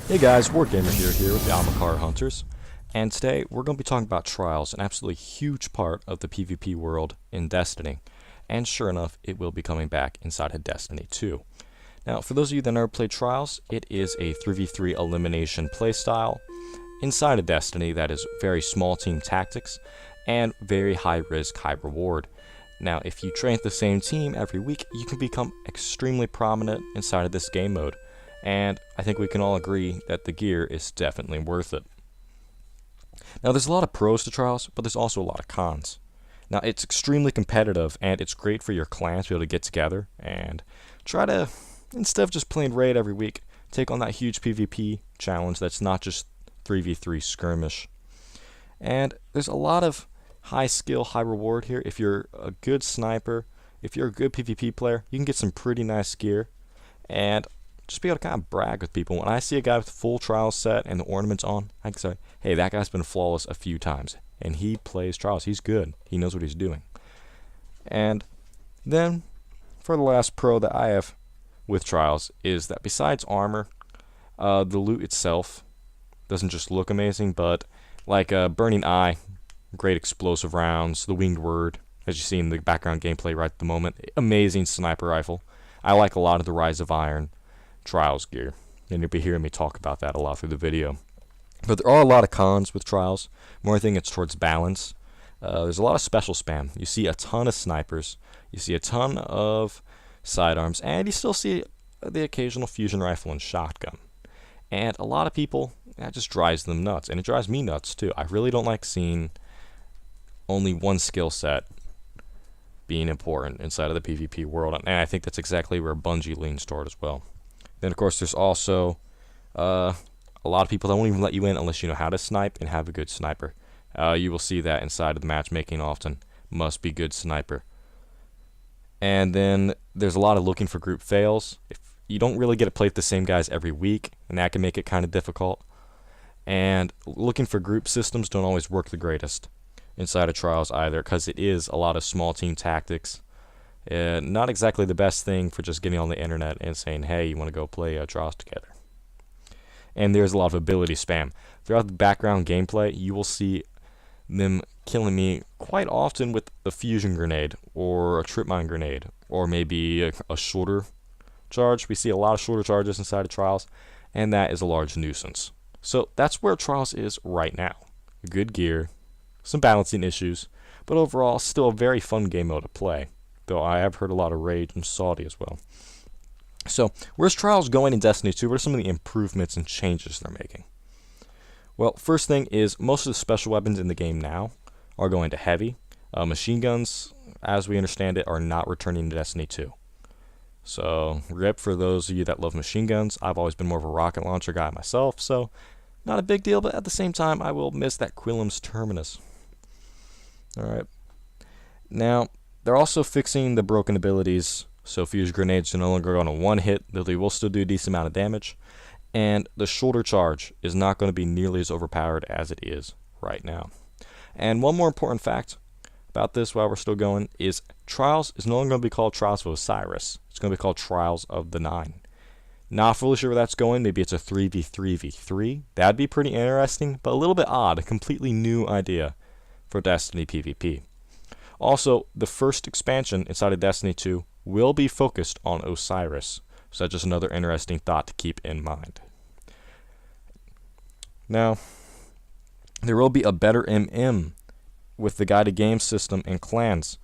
Hey guys, Wargamer here with the Amakar Hunters, and today we're going to be talking about trials, an absolutely huge part of the PvP world in Destiny, and sure enough, it will be coming back inside of Destiny 2. Now, for those of you that never played trials, it is a 3v3 elimination playstyle inside of Destiny that is very small team tactics and very high risk, high reward. Now, if you train the same team every week, you can become extremely prominent inside of this game mode. And I think we can all agree that the gear is definitely worth it. Now, there's a lot of pros to trials, but there's also a lot of cons. Now, it's extremely competitive, and it's great for your clans to be able to get together and try to, instead of just playing raid every week, take on that huge PvP challenge that's not just 3v3 skirmish. And there's a lot of high skill, high reward here. If you're a good sniper, if you're a good PvP player, you can get some pretty nice gear. And just be able to kind of brag with people. When I see a guy with full trials set and the ornaments on, I can say, hey, that guy's been flawless a few times. And he plays trials. He's good. He knows what he's doing. And then, for the last pro that I have with trials, is that besides armor, the loot itself doesn't just look amazing, but like Burning Eye, great explosive rounds, the Winged Word, as you see in the background gameplay right at the moment, amazing sniper rifle. I like a lot of the Rise of Iron trials gear, and you'll be hearing me talk about that a lot through the video. But there are a lot of cons with trials. More thing, it's towards balance. There's a lot of special spam. You see a ton of snipers, you see a ton of sidearms, and you still see the occasional fusion rifle and shotgun. And a lot of people, that just drives them nuts, and it drives me nuts too. I really don't like seeing only one skill set being important inside of the PvP world, and I think that's exactly where Bungie leans toward as well. Then, of course, there's also a lot of people that won't even let you in unless you know how to snipe and have a good sniper. You will see that inside of the matchmaking often. Must be good sniper. And then there's a lot of looking for group fails. If you don't really get to play with the same guys every week, and that can make it kind of difficult. And looking for group systems don't always work the greatest inside of trials either, because it is a lot of small team tactics. Not exactly the best thing for just getting on the internet and saying, hey, you want to go play trials together. And there's a lot of ability spam. Throughout the background gameplay, you will see them killing me quite often with a fusion grenade, or a trip mine grenade, or maybe a shorter charge. We see a lot of shorter charges inside of trials, and that is a large nuisance. So that's where trials is right now. Good gear, some balancing issues, but overall still a very fun game mode to play. Though I have heard a lot of rage from Saudi as well. So, where's Trials going in Destiny 2? What are some of the improvements and changes they're making? Well, first thing is, most of the special weapons in the game now are going to heavy. Machine guns, as we understand it, are not returning to Destiny 2. So, rip for those of you that love machine guns. I've always been more of a rocket launcher guy myself, so not a big deal, but at the same time, I will miss that Quillam's Terminus. Alright. Now, they're also fixing the broken abilities, so fuse grenades are no longer going to one hit, though they will still do a decent amount of damage. And the shoulder charge is not going to be nearly as overpowered as it is right now. And one more important fact about this while we're still going is Trials is no longer going to be called Trials of Osiris. It's going to be called Trials of the Nine. Not fully sure where that's going. Maybe it's a 3v3v3. That'd be pretty interesting, but a little bit odd. A completely new idea for Destiny PvP. Also, the first expansion inside of Destiny 2 will be focused on Osiris, so that's just another interesting thought to keep in mind. Now, there will be a better MM with the guided game system and clans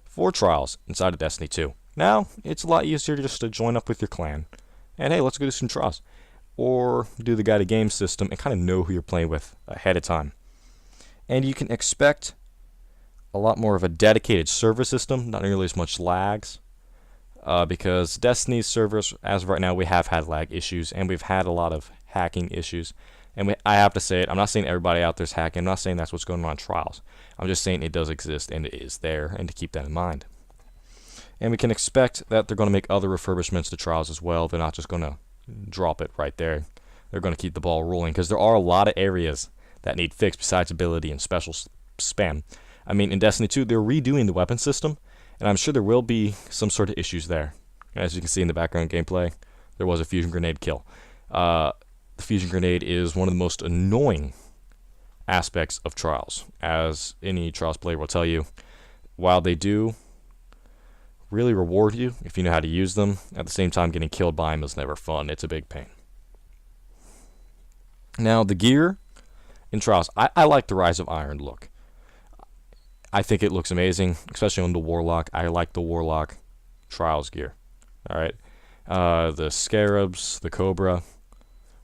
for trials inside of Destiny 2. Now, it's a lot easier just to join up with your clan, and hey, let's go do some trials, or do the guided game system and kind of know who you're playing with ahead of time. And you can expect a lot more of a dedicated server system, not nearly as much lags, because Destiny's servers, as of right now, we have had lag issues, and we've had a lot of hacking issues, and I have to say it, I'm not saying everybody out there's hacking, I'm not saying that's what's going on in trials, I'm just saying it does exist, and it is there, and to keep that in mind. And we can expect that they're going to make other refurbishments to trials as well. They're not just going to drop it right there, they're going to keep the ball rolling, because there are a lot of areas that need fixed besides ability and special spam. I mean, in Destiny 2, they're redoing the weapon system, and I'm sure there will be some sort of issues there. As you can see in the background gameplay, there was a fusion grenade kill. The the fusion grenade is one of the most annoying aspects of Trials. As any Trials player will tell you, while they do really reward you if you know how to use them, at the same time getting killed by them is never fun. It's a big pain. Now the gear in Trials, I like the Rise of Iron look. I think it looks amazing, especially on the Warlock. I like the Warlock Trials gear. Alright, the Scarabs, the Cobra,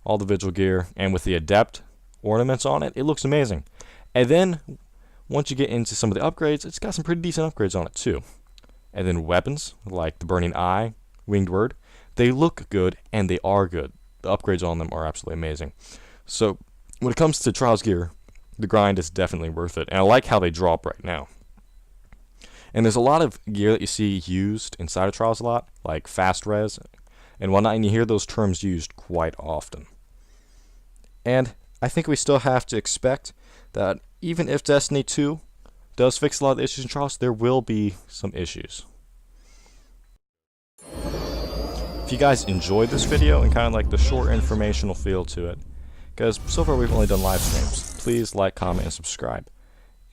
all the Vigil gear, and with the Adept ornaments on it, it looks amazing. And then once you get into some of the upgrades, it's got some pretty decent upgrades on it too. And then weapons like the Burning Eye, Winged Word, they look good and they are good. The upgrades on them are absolutely amazing. So when it comes to Trials gear, the grind is definitely worth it. And I like how they drop right now. And there's a lot of gear that you see used inside of Trials a lot, like fast res and whatnot, and you hear those terms used quite often. And I think we still have to expect that even if Destiny 2 does fix a lot of the issues in Trials, there will be some issues. If you guys enjoyed this video and kind of like the short informational feel to it, because so far we've only done live streams, please like, comment, and subscribe,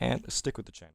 and stick with the channel.